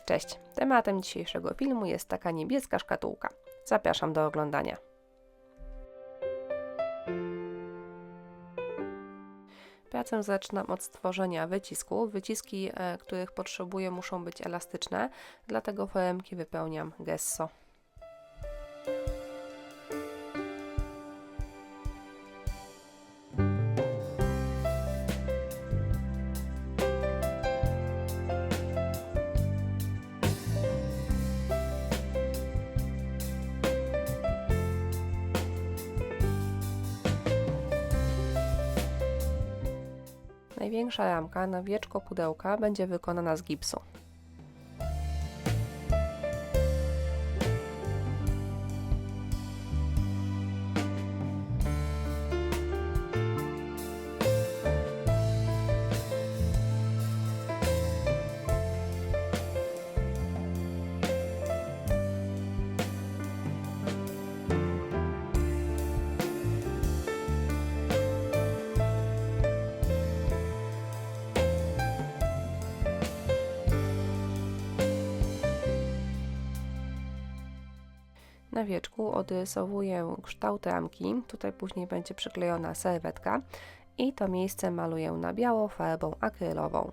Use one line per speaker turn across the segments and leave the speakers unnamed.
Cześć, tematem dzisiejszego filmu jest taka niebieska szkatułka. Zapraszam do oglądania. Pracę zaczynam od stworzenia wycisków. Wyciski, których potrzebuję, muszą być elastyczne, dlatego foremki wypełniam gesso. Największa ramka na wieczko pudełka będzie wykonana z gipsu. Na wieczku odrysowuję kształt ramki, tutaj później będzie przyklejona serwetka i to miejsce maluję na biało farbą akrylową.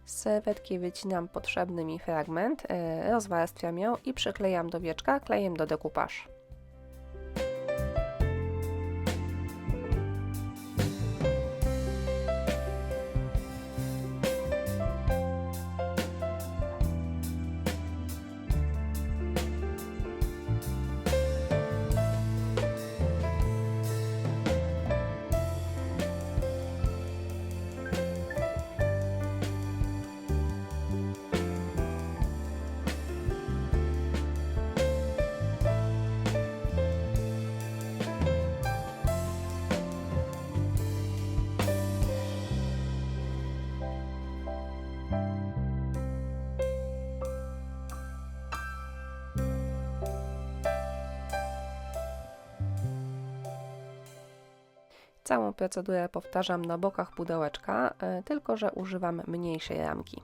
Z serwetki wycinam potrzebny mi fragment, rozwarstwiam ją i przyklejam do wieczka klejem do decoupage. Całą procedurę powtarzam na bokach pudełeczka, tylko że używam mniejszej ramki.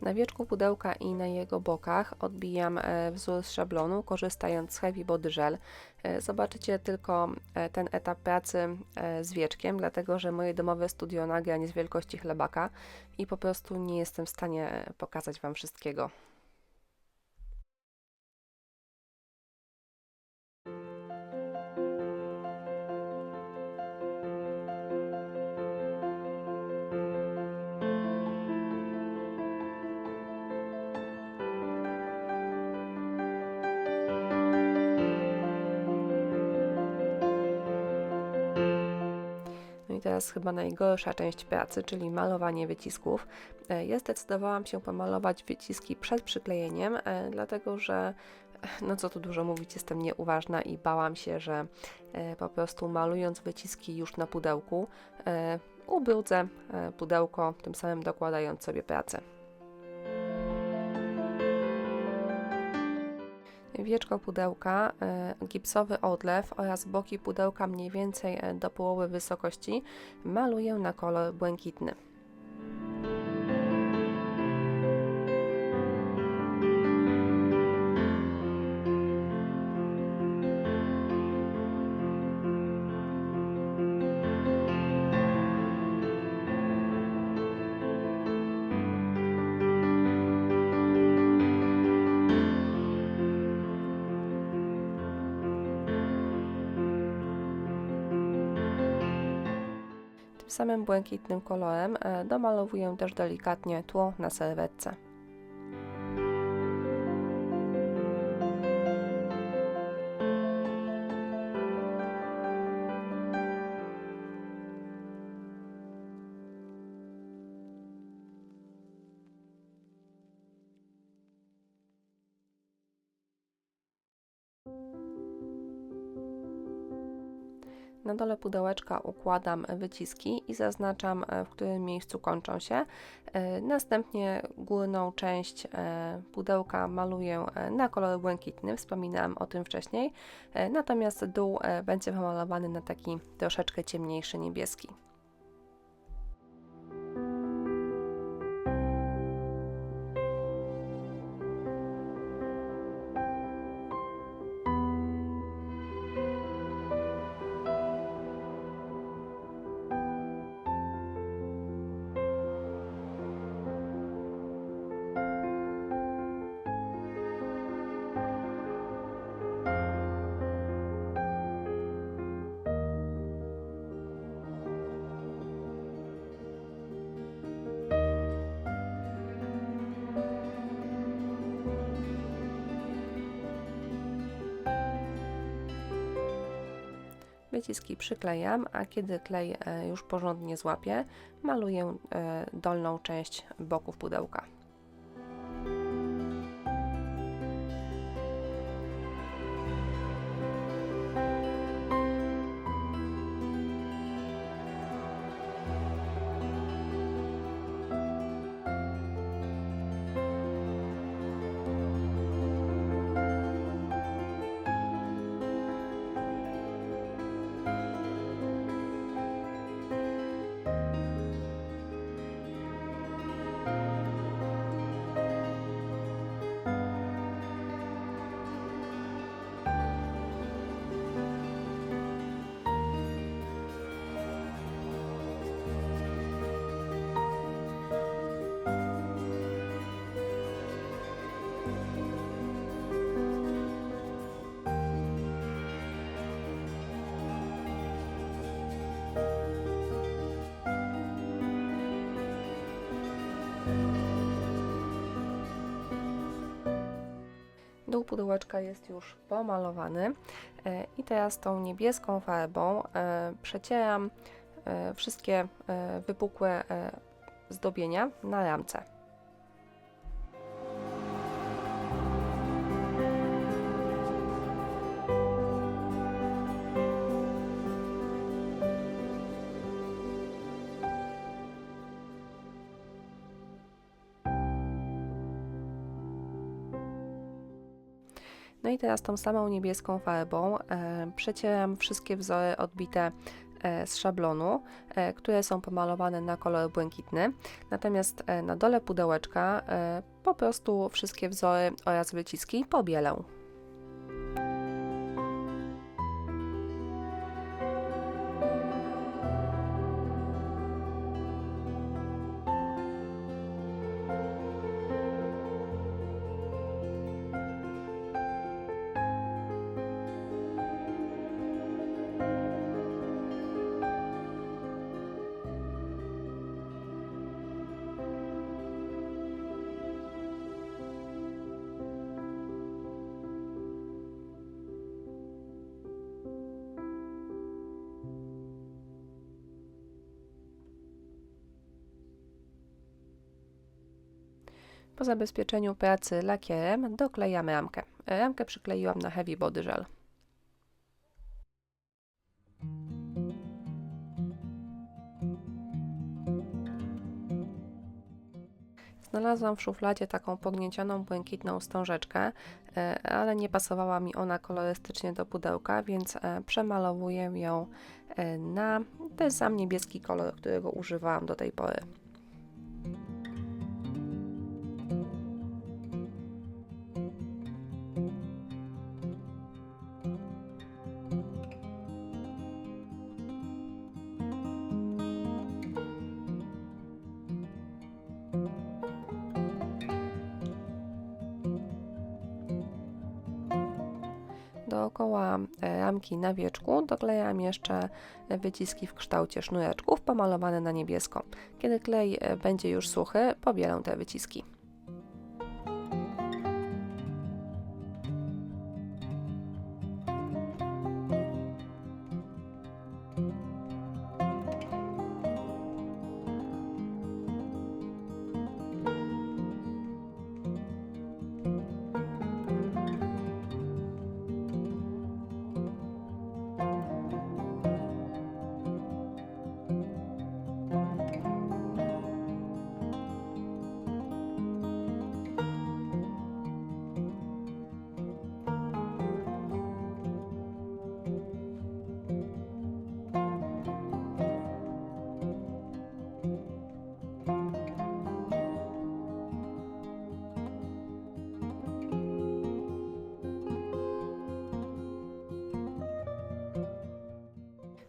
Na wieczku pudełka i na jego bokach odbijam wzór z szablonu, korzystając z Heavy Body Gel. Zobaczycie tylko ten etap pracy z wieczkiem, dlatego że moje domowe studio nagrań jest wielkości chlebaka i po prostu nie jestem w stanie pokazać Wam wszystkiego. I teraz chyba najgorsza część pracy, czyli malowanie wycisków. Ja zdecydowałam się pomalować wyciski przed przyklejeniem, dlatego że, no co tu dużo mówić, jestem nieuważna i bałam się, że po prostu malując wyciski już na pudełku, ubrudzę pudełko, tym samym dokładając sobie pracę. Wieczko pudełka, gipsowy odlew oraz boki pudełka mniej więcej do połowy wysokości maluję na kolor błękitny. samym błękitnym kolorem domalowuję też delikatnie tło na serwetce. Na dole pudełeczka układam wyciski i zaznaczam, w którym miejscu kończą się. Następnie górną część pudełka maluję na kolor błękitny, wspominałam o tym wcześniej, natomiast dół będzie wymalowany na taki troszeczkę ciemniejszy niebieski. Wyciski przyklejam, a kiedy klej już porządnie złapie, maluję dolną część boków pudełka. Dół pudełeczka jest już pomalowany i teraz tą niebieską farbą przecieram wszystkie wypukłe zdobienia na ramce. No i teraz tą samą niebieską farbą przecieram wszystkie wzory odbite z szablonu, które są pomalowane na kolor błękitny. Natomiast na dole pudełeczka po prostu wszystkie wzory oraz wyciski pobielę. Po zabezpieczeniu pracy lakierem doklejam ramkę. Ramkę przykleiłam na Heavy Body Gel. Znalazłam w szufladzie taką pogniecioną błękitną wstążeczkę, ale nie pasowała mi ona kolorystycznie do pudełka, więc przemalowuję ją na ten sam niebieski kolor, którego używałam do tej pory. dookoła ramki na wieczku doklejam jeszcze wyciski w kształcie sznureczków pomalowane na niebiesko. Kiedy klej będzie już suchy, pobielę te wyciski.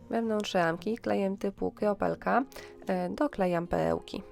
Wewnątrz ramki klejem typu kropelka doklejam perełki.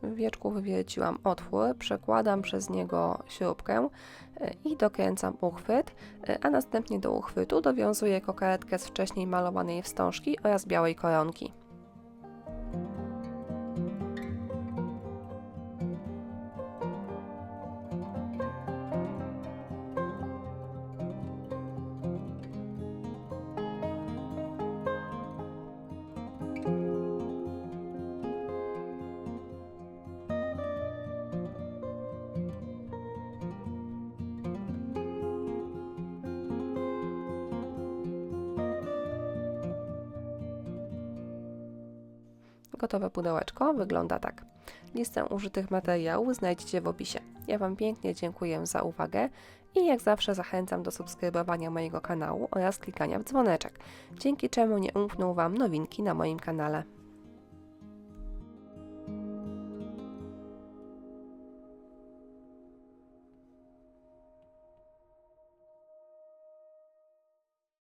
W wieczku wywierciłam otwór, przekładam przez niego śrubkę i dokręcam uchwyt, a następnie do uchwytu dowiązuję kokardkę z wcześniej malowanej wstążki oraz białej koronki. Gotowe pudełeczko wygląda tak. Listę użytych materiałów znajdziecie w opisie. Ja Wam pięknie dziękuję za uwagę i jak zawsze zachęcam do subskrybowania mojego kanału oraz klikania w dzwoneczek, dzięki czemu nie umkną Wam nowinki na moim kanale.